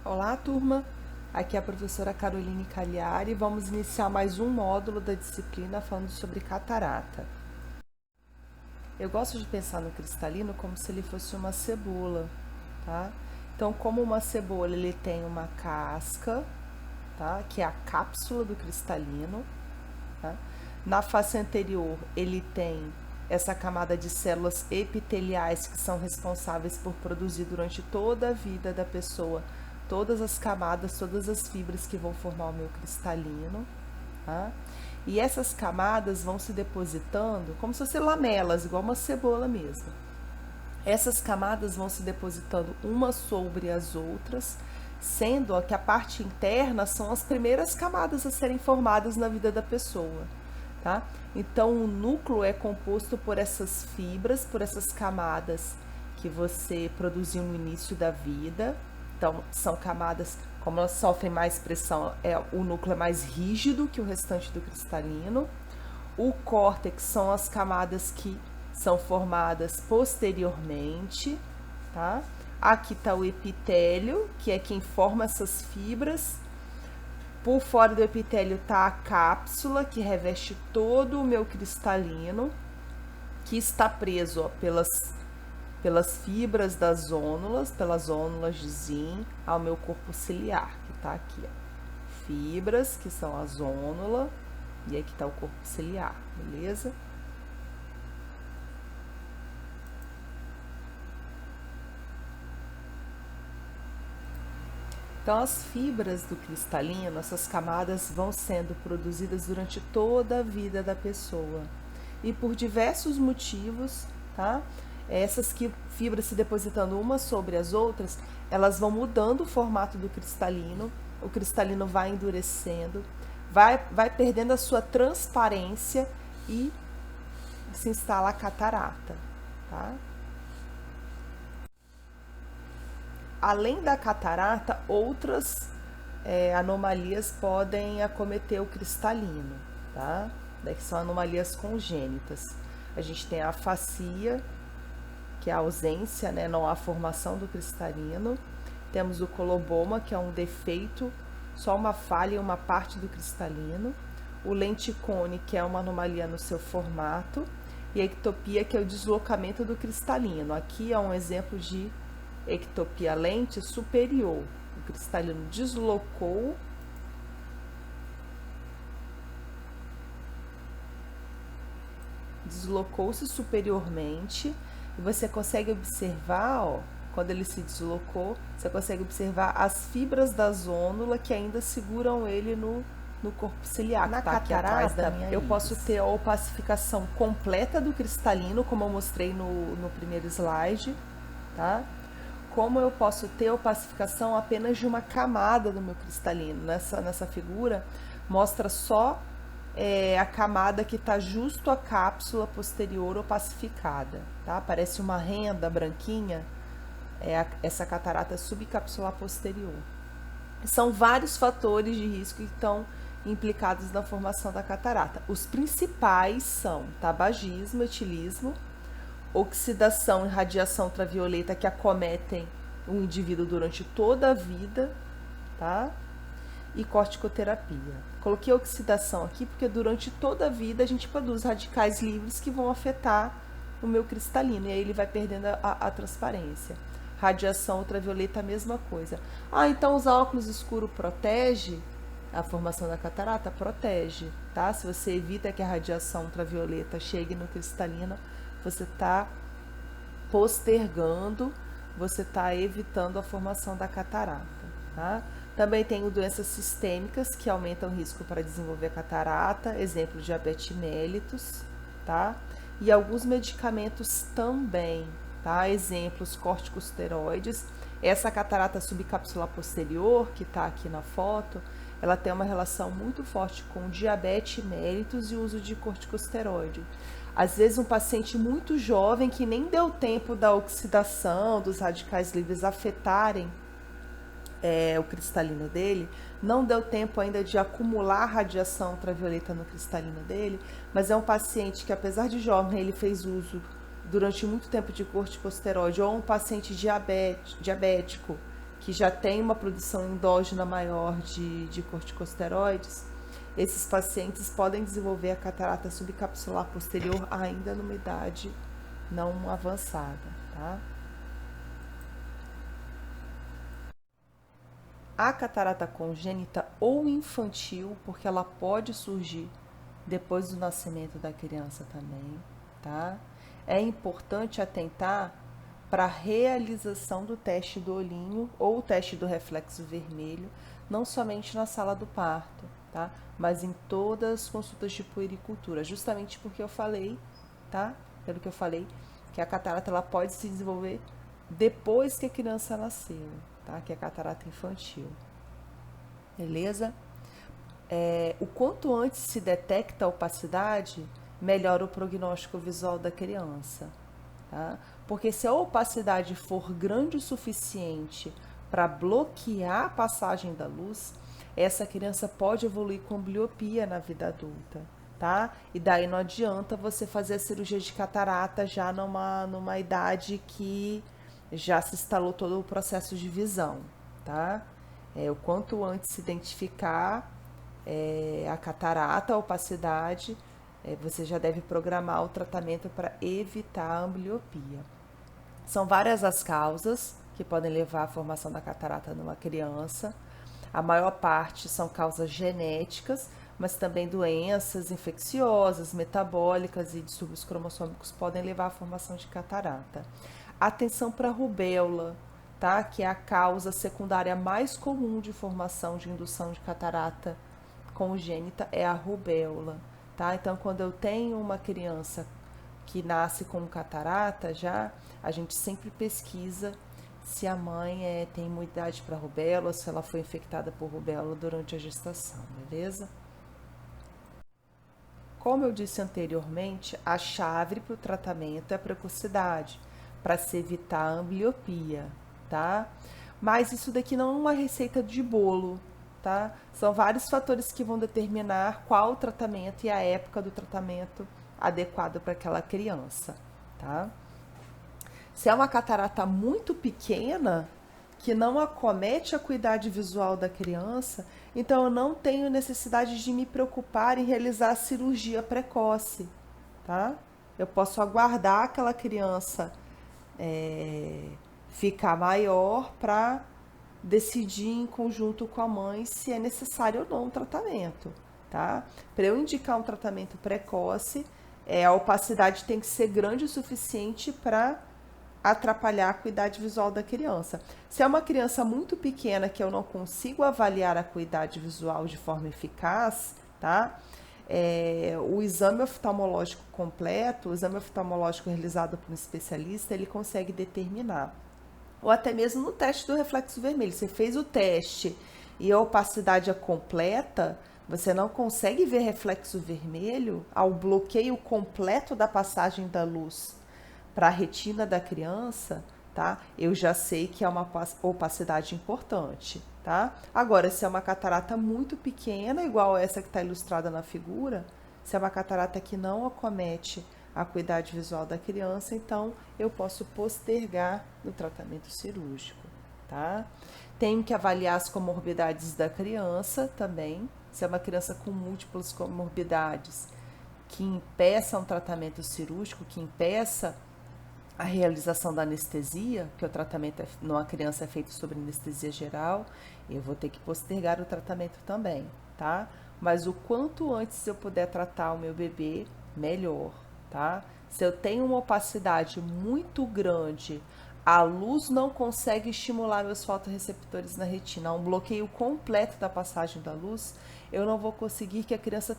Olá, turma! Aqui é a professora Caroline Cagliari e vamos iniciar mais um módulo da disciplina falando sobre catarata. Eu gosto de pensar no cristalino como se ele fosse uma cebola, tá? Então, como uma cebola, ele tem uma casca, tá? Que é a cápsula do cristalino, tá? Na face anterior, ele tem essa camada de células epiteliais que são responsáveis por produzir durante toda a vida da pessoa todas as camadas, todas as fibras que vão formar o meu cristalino, tá? E essas camadas vão se depositando como se fossem lamelas, igual uma cebola mesmo. Essas camadas vão se depositando umas sobre as outras, sendo que a parte interna são as primeiras camadas a serem formadas na vida da pessoa, tá? Então, o núcleo é composto por essas fibras, por essas camadas que você produziu no início da vida. Então, são camadas, como elas sofrem mais pressão, o núcleo é mais rígido que o restante do cristalino. O córtex são as camadas que são formadas posteriormente, tá? Aqui está o epitélio, que é quem forma essas fibras. Por fora do epitélio está a cápsula, que reveste todo o meu cristalino, que está preso, ó, pelas fibras das ônulas, pelas ônulas de Zinn, ao meu corpo ciliar, que está aqui, ó. Fibras, que são as ônulas, e aqui está o corpo ciliar, beleza? Então, as fibras do cristalino, essas camadas vão sendo produzidas durante toda a vida da pessoa. E por diversos motivos, tá? Essas fibras se depositando umas sobre as outras, elas vão mudando o formato do cristalino, o cristalino vai endurecendo, vai perdendo a sua transparência e se instala a catarata, tá? Além da catarata, outras anomalias podem acometer o cristalino, tá? Daí que são anomalias congênitas. A gente tem a afasia, que é a ausência, né, não há formação do cristalino. Temos o coloboma, que é um defeito, só uma falha em uma parte do cristalino. O lenticone, que é uma anomalia no seu formato. E a ectopia, que é o deslocamento do cristalino. Aqui é um exemplo de ectopia lente superior. O cristalino deslocou-se superiormente e você consegue observar, ó, quando ele se deslocou, você consegue observar as fibras da zônula que ainda seguram ele no corpo ciliar. Na catarata, eu posso ter a opacificação completa do cristalino, como eu mostrei no primeiro slide, tá? Como eu posso ter opacificação apenas de uma camada do meu cristalino. Nessa figura, mostra só a camada que está justo à cápsula posterior opacificada, tá? Parece uma renda branquinha, essa catarata subcapsular posterior. São vários fatores de risco que estão implicados na formação da catarata. Os principais são tabagismo, etilismo, oxidação e radiação ultravioleta que acometem o indivíduo durante toda a vida, tá? E corticoterapia. Coloquei oxidação aqui porque durante toda a vida a gente produz radicais livres que vão afetar o meu cristalino e aí ele vai perdendo a transparência. Radiação ultravioleta, a mesma coisa. Então usar óculos escuros protege a formação da catarata? Protege, tá? Se você evita que a radiação ultravioleta chegue no cristalino, você está postergando, você está evitando a formação da catarata, tá? Também tenho doenças sistêmicas que aumentam o risco para desenvolver catarata, exemplo, diabetes mellitus, tá? E alguns medicamentos também, tá? Exemplos, corticosteroides. Essa catarata subcapsular posterior, que está aqui na foto, ela tem uma relação muito forte com diabetes mellitus e o uso de corticosteroide. Às vezes um paciente muito jovem que nem deu tempo da oxidação, dos radicais livres afetarem o cristalino dele, não deu tempo ainda de acumular radiação ultravioleta no cristalino dele, mas é um paciente que, apesar de jovem, ele fez uso durante muito tempo de corticosteroide, ou um paciente diabético que já tem uma produção endógena maior de corticosteroides, esses pacientes podem desenvolver a catarata subcapsular posterior ainda numa idade não avançada, tá? A catarata congênita ou infantil, porque ela pode surgir depois do nascimento da criança também, tá? É importante atentar para a realização do teste do olhinho ou o teste do reflexo vermelho, não somente na sala do parto, tá? Mas em todas as consultas de puericultura, justamente porque eu falei, tá? Pelo que eu falei, que a catarata ela pode se desenvolver depois que a criança nasceu, tá? Que é a catarata infantil. Beleza? O quanto antes se detecta a opacidade, melhora o prognóstico visual da criança, tá? Porque se a opacidade for grande o suficiente para bloquear a passagem da luz, essa criança pode evoluir com ambliopia na vida adulta, tá? E daí não adianta você fazer a cirurgia de catarata já numa idade que já se instalou todo o processo de visão, tá? O quanto antes se identificar a catarata, a opacidade, você já deve programar o tratamento para evitar a ambliopia. São várias as causas que podem levar à formação da catarata numa criança. A maior parte são causas genéticas, mas também doenças infecciosas, metabólicas e distúrbios cromossômicos podem levar à formação de catarata. Atenção para a rubéola, tá? Que é a causa secundária mais comum de formação de indução de catarata congênita, é a rubéola, tá? Então, quando eu tenho uma criança que nasce com catarata, a gente sempre pesquisa se a mãe tem imunidade para rubéola, se ela foi infectada por rubéola durante a gestação, beleza? Como eu disse anteriormente, a chave para o tratamento é a precocidade, para se evitar a ambliopia, tá? Mas isso daqui não é uma receita de bolo, tá? São vários fatores que vão determinar qual o tratamento e a época do tratamento adequado para aquela criança, tá? Se é uma catarata muito pequena, que não acomete a acuidade visual da criança, então eu não tenho necessidade de me preocupar em realizar a cirurgia precoce, tá? Eu posso aguardar aquela criança ficar maior para decidir em conjunto com a mãe se é necessário ou não um tratamento, tá? Para eu indicar um tratamento precoce, a opacidade tem que ser grande o suficiente para atrapalhar a acuidade visual da criança. Se é uma criança muito pequena que eu não consigo avaliar a acuidade visual de forma eficaz, tá? O exame oftalmológico completo, o exame oftalmológico realizado por um especialista, ele consegue determinar. Ou até mesmo no teste do reflexo vermelho. Você fez o teste e a opacidade é completa, você não consegue ver reflexo vermelho ao bloqueio completo da passagem da luz para a retina da criança, tá? Eu já sei que é uma opacidade importante, tá? Agora, se é uma catarata muito pequena, igual essa que está ilustrada na figura, se é uma catarata que não acomete a acuidade visual da criança, então eu posso postergar no tratamento cirúrgico, tá? Tenho que avaliar as comorbidades da criança também, se é uma criança com múltiplas comorbidades que impeça um tratamento cirúrgico, que impeça a realização da anestesia, que o tratamento numa criança é feito sobre anestesia geral, eu vou ter que postergar o tratamento também, tá? Mas o quanto antes eu puder tratar o meu bebê, melhor, tá? Se eu tenho uma opacidade muito grande, a luz não consegue estimular meus fotorreceptores na retina, há um bloqueio completo da passagem da luz, eu não vou conseguir que a criança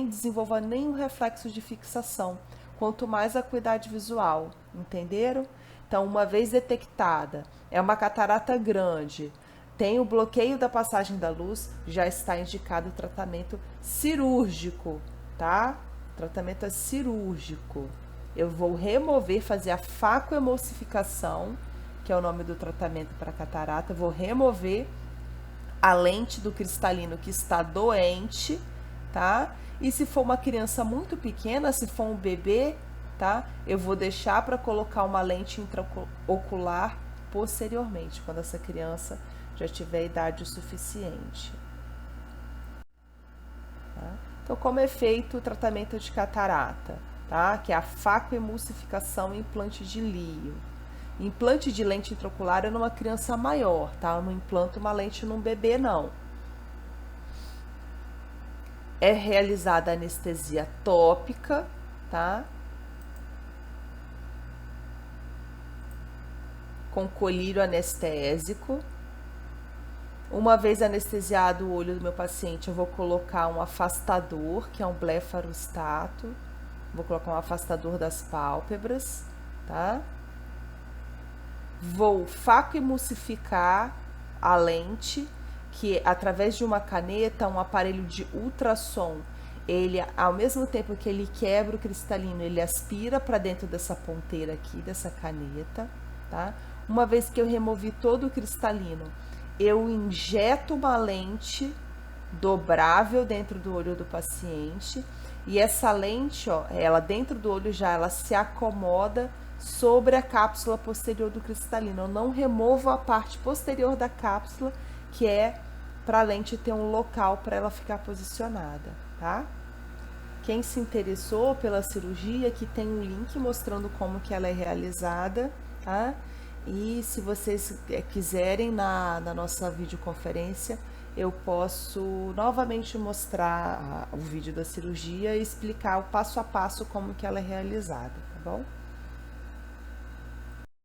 desenvolva nenhum reflexo de fixação, quanto mais acuidade visual, entenderam? Então, uma vez detectada, é uma catarata grande, tem o bloqueio da passagem da luz, já está indicado o tratamento cirúrgico, tá? O tratamento é cirúrgico. Eu vou remover, fazer a facoemulsificação, que é o nome do tratamento para catarata, vou remover a lente do cristalino que está doente, tá? E se for uma criança muito pequena, se for um bebê, tá? Eu vou deixar para colocar uma lente intraocular posteriormente, quando essa criança já tiver idade o suficiente. Tá? Então, como é feito o tratamento de catarata? Tá? Que é a facoemulsificação e implante de líio. Implante de lente intraocular é numa criança maior, tá? Eu não implanto uma lente num bebê, não. É realizada anestesia tópica, tá? Com colírio anestésico. Uma vez anestesiado o olho do meu paciente, eu vou colocar um afastador, que é um blefarostato. Vou colocar um afastador das pálpebras, tá? Vou facoemulsificar a lente, que através de uma caneta, um aparelho de ultrassom, ele, ao mesmo tempo que ele quebra o cristalino, ele aspira para dentro dessa ponteira aqui, dessa caneta, tá? Uma vez que eu removi todo o cristalino, eu injeto uma lente dobrável dentro do olho do paciente, e essa lente, ó, ela dentro do olho já, ela se acomoda sobre a cápsula posterior do cristalino. Eu não removo a parte posterior da cápsula, que é para a lente ter um local para ela ficar posicionada, tá? Quem se interessou pela cirurgia, aqui tem um link mostrando como que ela é realizada, tá? E se vocês quiserem, na nossa videoconferência, eu posso novamente mostrar o vídeo da cirurgia e explicar o passo a passo como que ela é realizada, tá bom?